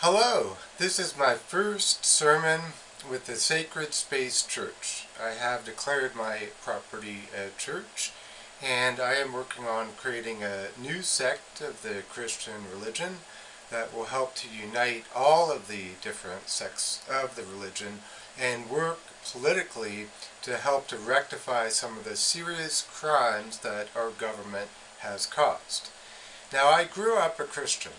Hello, this is my first sermon with the Sacred Space Church. I have declared my property a church, and I am working on creating a new sect of the Christian religion that will help to unite all of the different sects of the religion and work politically to help to rectify some of the serious crimes that our government has caused. Now, I grew up a Christian.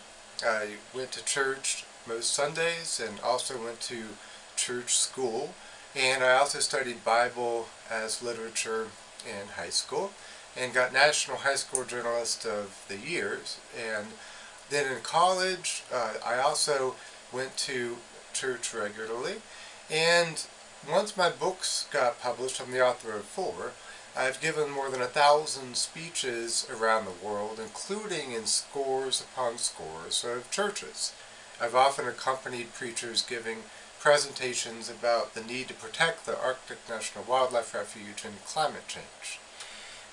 I went to church most Sundays and also went to church school, and I also studied Bible as literature in high school and got National High School Journalist of the Year. And then in college I also went to church regularly, and once my books got published, I'm the author of 4. I've given more than 1,000 speeches around the world, including in scores upon scores of churches. I've often accompanied preachers giving presentations about the need to protect the Arctic National Wildlife Refuge and climate change.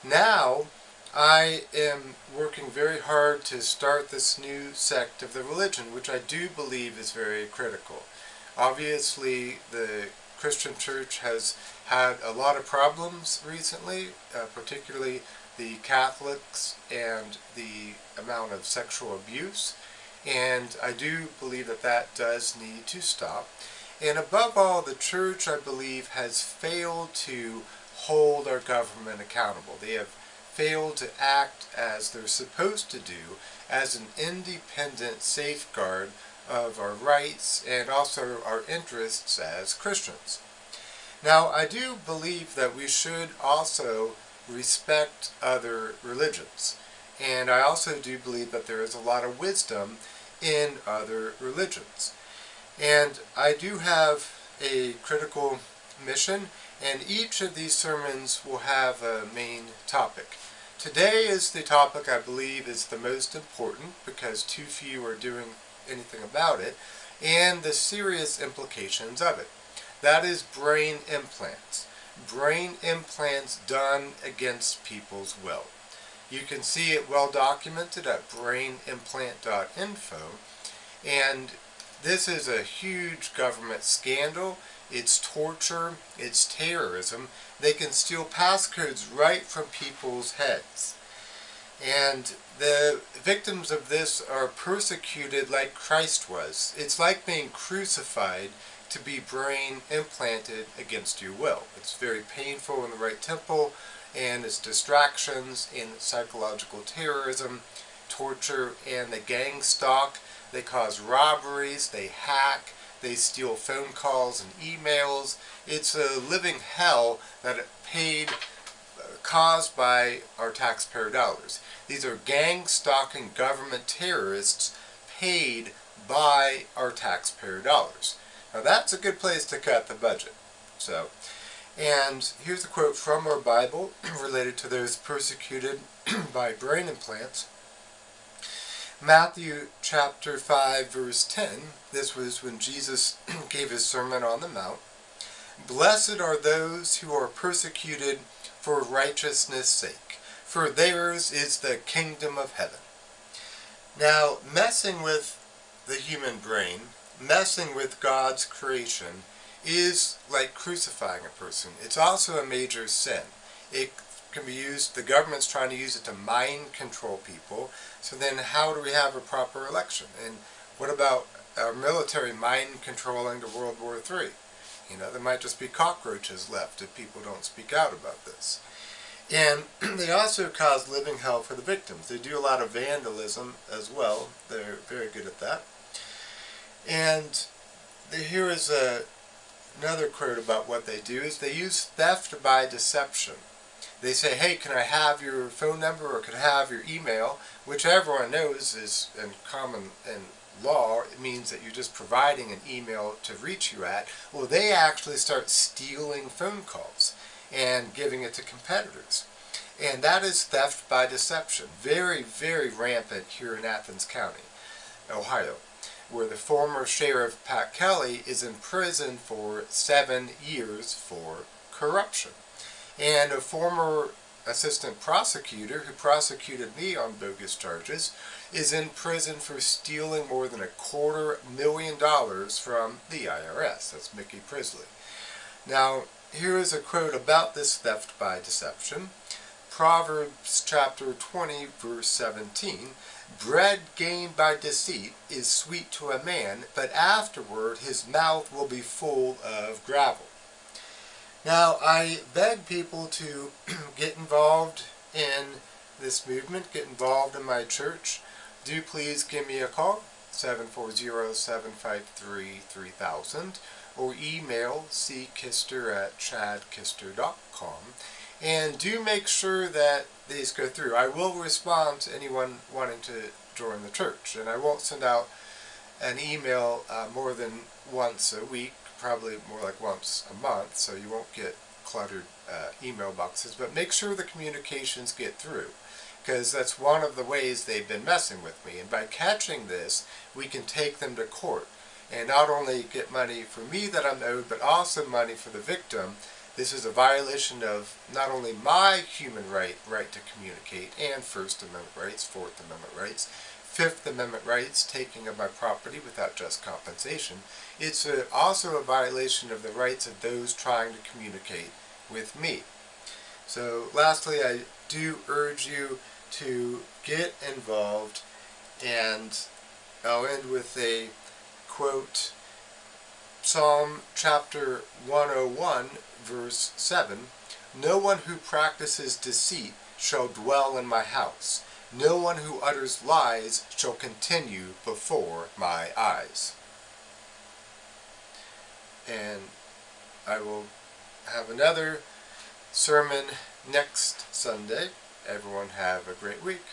Now, I am working very hard to start this new sect of the religion, which I do believe is very critical. Obviously, the Christian church has had a lot of problems recently, particularly the Catholics and the amount of sexual abuse, and I do believe that that does need to stop. And above all, the church, I believe, has failed to hold our government accountable. They have failed to act as they're supposed to do as an independent safeguard of our rights and also our interests as Christians. Now, I do believe that we should also respect other religions, and I also do believe that there is a lot of wisdom in other religions. And I do have a critical mission, and each of these sermons will have a main topic. Today is the topic I believe is the most important because too few are doing anything about it, and the serious implications of it. That is brain implants. Brain implants done against people's will. You can see it well documented at brainimplant.info, and this is a huge government scandal. It's torture, it's terrorism. They can steal passcodes right from people's heads. And the victims of this are persecuted like Christ was. It's like being crucified to be brain implanted against your will. It's very painful in the right temple, and it's distractions and psychological terrorism, torture, and the gang stalk. They cause robberies, they hack, they steal phone calls and emails. It's a living hell that caused by our taxpayer dollars. These are gang-stalking government terrorists paid by our taxpayer dollars. Now that's a good place to cut the budget. And here's a quote from our Bible related to those persecuted by brain implants. Matthew chapter 5 verse 10, this was when Jesus gave his Sermon on the Mount. Blessed are those who are persecuted for righteousness' sake, for theirs is the kingdom of heaven. Now, messing with the human brain, messing with God's creation, is like crucifying a person. It's also a major sin. It can be used, the government's trying to use it to mind control people. So then how do we have a proper election? And what about our military mind controlling to World War III? You know, there might just be cockroaches left if people don't speak out about this. And they also cause living hell for the victims. They do a lot of vandalism as well. They're very good at that. And here is another quote about what they do, is they use theft by deception. They say, hey, can I have your phone number or can I have your email? Which everyone knows is in common in law, it means that you're just providing an email to reach you at. Well, they actually start stealing phone calls and giving it to competitors. And that is theft by deception. Very, very rampant here in Athens County, Ohio, where the former sheriff, Pat Kelly, is in prison for 7 years for corruption. And a former assistant prosecutor who prosecuted me on bogus charges is in prison for stealing more than $250,000 from the IRS. That's Mickey Prisley. Now, here is a quote about this theft by deception. Proverbs chapter 20, verse 17. Bread gained by deceit is sweet to a man, but afterward his mouth will be full of gravel. Now, I beg people to get involved in this movement, get involved in my church. Do please give me a call, 740-753-3000, or email ckister@chadkister.com. And do make sure that these go through. I will respond to anyone wanting to join the church, and I won't send out an email more than once a week, probably more like once a month, so you won't get cluttered email boxes. But make sure the communications get through, because that's one of the ways they've been messing with me. And by catching this, we can take them to court and not only get money for me that I'm owed, but also money for the victim. This is a violation of not only my human right to communicate, and First Amendment rights, Fourth Amendment rights, Fifth Amendment rights, taking of my property without just compensation. It's also a violation of the rights of those trying to communicate with me. So lastly, I do urge you to get involved, and I'll end with a quote. Psalm chapter 101, verse 7, No one who practices deceit shall dwell in my house. No one who utters lies shall continue before my eyes. And I will have another sermon next Sunday. Everyone have a great week.